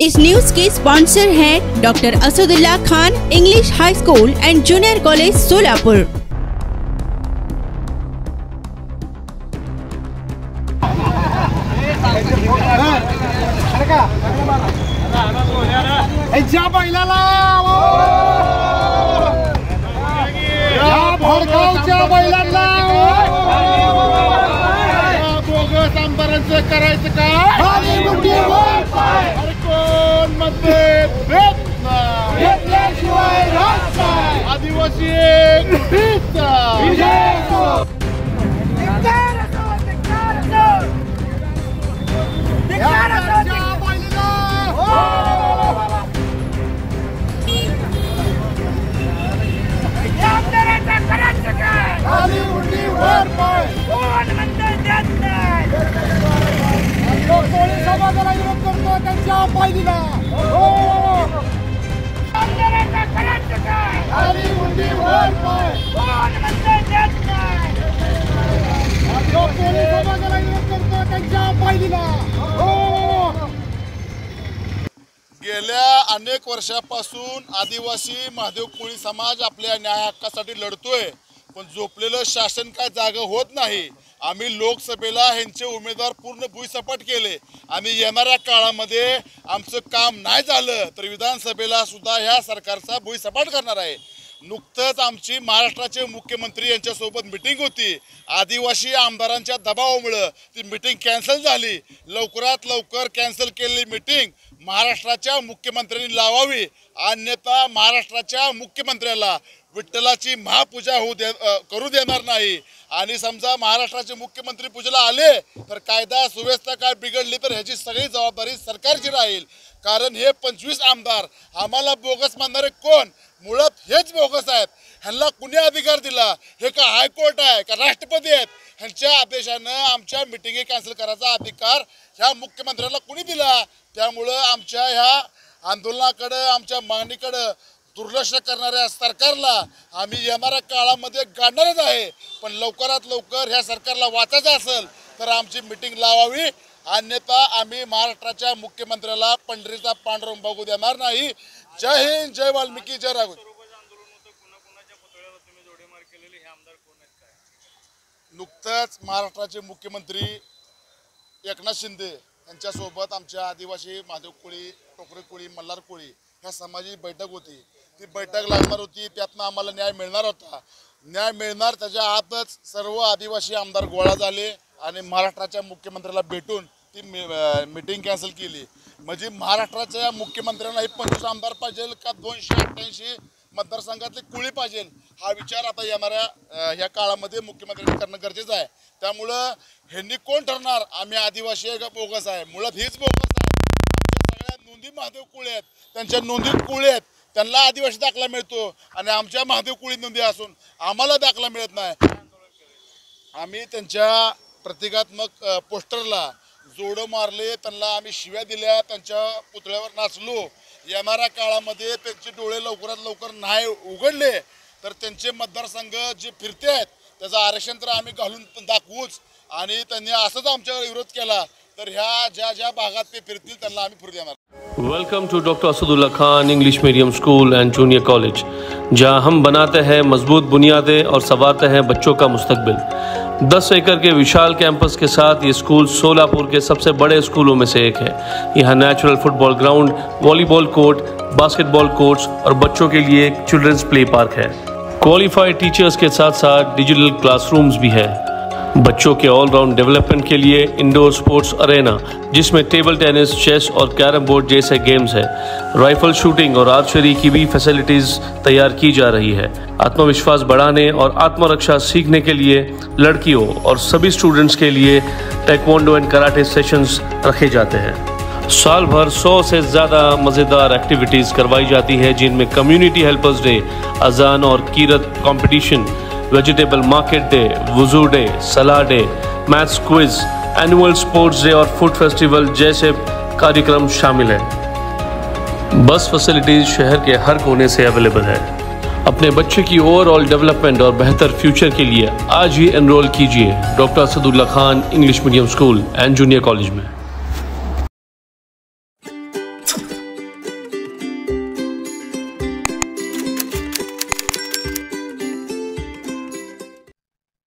इस news के sponsor हैं doctor Asadullah Khan English high school and junior college Solapur. करायचं काय कोण मध्ये आदिवासी समाजाला विरोध करतो त्यांच्या पायरीला समाजाला विरोध करतो त्यांच्या पायरीला। गेल्या अनेक वर्षापासून आदिवासी महादेव कोळी समाज आपल्या न्याय हक्कासाठी लढतोय, पण झोपलेलं शासन काय जागा होत नाही। आम्ही लोकसभेला ह्यांचे उमेदवार पूर्ण भुईसपाट केले आणि येणाऱ्या काळामध्ये आमचं काम नाही झालं तर विधानसभेला सुद्धा ह्या सरकारचा भुईसपाट करणार आहे। नुकतंच आमची महाराष्ट्राचे मुख्यमंत्री यांच्यासोबत मीटिंग होती। आदिवासी आमदारांच्या दबावामुळे ती मीटिंग कॅन्सल झाली। लवकरात लवकर कॅन्सल केलेली मीटिंग महाराष्ट्राच्या मुख्यमंत्र्यांनी लावावी, अन्यथा महाराष्ट्राच्या मुख्यमंत्र्याला विठ्ठलाची महापूजा करू देणार नाही। आणि समजा महाराष्ट्राचे मुख्यमंत्री पूजेला आले तर कायदा सुव्यवस्था काय बिघडली तर ह्याची सगळी जबाबदारी सरकारची राहील। कारण हे 25 आमदार आम्हाला बोगस मानणारे कोण? मुळात हेच बोगस आहेत। ह्यांना कुणी अधिकार दिला? हे का हायकोर्ट आहे का राष्ट्रपती आहेत? ह्यांच्या आदेशानं आमच्या मीटिंगी कॅन्सल करायचा अधिकार ह्या मुख्यमंत्र्याला कुणी दिला? त्यामुळं आमच्या ह्या आंदोलनाकडे आमच्या मागणीकडे दुर्लक्ष करणाऱ्या सरकारला आम्ही येणाऱ्या काळामध्ये गाडणारच आहे। पण लवकरात लवकर ह्या सरकारला वाचायचं असेल तर आमची मीटिंग लावावी, अन्यथा आम्ही महाराष्ट्राच्या मुख्यमंत्र्याला पंढरीचा पांडुरंग बघू देणार नाही। जय हिंद, जय वाल्मिकी, जय राघव। नुकतंच महाराष्ट्राचे मुख्यमंत्री एकनाथ शिंदे यांच्यासोबत आमच्या आदिवासी महादेव कोळी, टोकरे कोळी, मल्हार कोळी ह्या समाजाची बैठक होती। ती बैठक लागणार होती, त्यातनं आम्हाला न्याय मिळणार होता। न्याय मिळणार त्याच्या आतच सर्व आदिवासी आमदार गोळा झाले आणि महाराष्ट्राच्या मुख्यमंत्र्याला भेटून ती मीटिंग कॅन्सल केली। म्हणजे महाराष्ट्राच्या मुख्यमंत्र्यांना 25 आमदार पाहिजे का 288 मतदारसंघातले कोळी पाहिजे हा विचार आता येणाऱ्या ह्या काळामध्ये मुख्यमंत्र्यांनी करणं गरजेचं आहे। त्यामुळं ह्यांनी कोण ठरणार आम्ही आदिवासी आहे का बोगस आहे? मुळात हीच बोगस आहे। आमच्या सगळ्या नोंदी महादेव कोळी आहेत, त्यांच्या नोंदी कोळी आहेत, त्यांना आदिवासी दाखला मिळतो आणि आमच्या महादेव कोळी नोंदी असून आम्हाला दाखला मिळत नाही। आम्ही त्यांच्या प्रतिकात्मक पोस्टरला जोडं मारले, त्यांना आम्ही शिव्या दिल्या, त्यांच्या पुतळ्यावर नाचलो। येणाऱ्या काळामध्ये त्यांचे डोळे लवकरात लवकर नाही उघडले तर त्यांचे मतदारसंघ जे फिरते आहेत त्याचं आरक्षण तर आम्ही घालून दाखवूच। आणि त्यांनी असंच आमच्यावर विरोध केला तर ह्या ज्या भागात ते फिरतील त्यांना आम्ही फिरू देणार। Welcome to doctor Asadullah Khan English medium school and junior college, जहां हम बनाते हैं मजबूत बुनियादें और संवारते हैं बच्चों का मुस्तकबिल। 10 एकड़ के विशाल कैंपस के साथ ये स्कूल सोलापुर के सबसे बड़े स्कूलों में से एक है। यहाँ natural football ground, volleyball court, basketball courts और बच्चों के लिए एक चिल्ड्रंस प्ले पार्क है। क्वालिफाइड टीचर्स के साथ साथ डिजिटल क्लासरूम्स भी है। बच्चों के ऑलराउंड डेवलपमेंट के लिए इंडोर स्पोर्ट्स अरेना जिसमें टेबल टेनिस, चेस और कैरम बोर्ड जैसे गेम्स है। राइफल शूटिंग और आर्चरी की भी फैसिलिटीज़ तैयार की जा रही है। आत्मविश्वास बढ़ाने और आत्मरक्षा सीखने के लिए लड़कियों और सभी स्टूडेंट्स के लिए टेक्वांडो एंड कराटे सेशंस रखे जाते हैं। साल भर 100 से ज़्यादा मज़ेदार एक्टिविटीज़ करवाई जाती है, जिनमें कम्युनिटी हेल्पर्स डे, अजान और कीरत कंपटीशन, वेजिटेबल मार्केट डे, वुजू डे, सलाह day, maths quiz, annual sports day और फूड फेस्टिवल जैसे कार्यक्रम शामिल हैं। बस फैसिलिटीज शहर के हर कोने से अवेलेबल है। अपने बच्चे की ओवरऑल डेवलपमेंट और बेहतर फ्यूचर के लिए आज ही एनरोल कीजिए doctor Asadullah Khan English medium school and junior college में।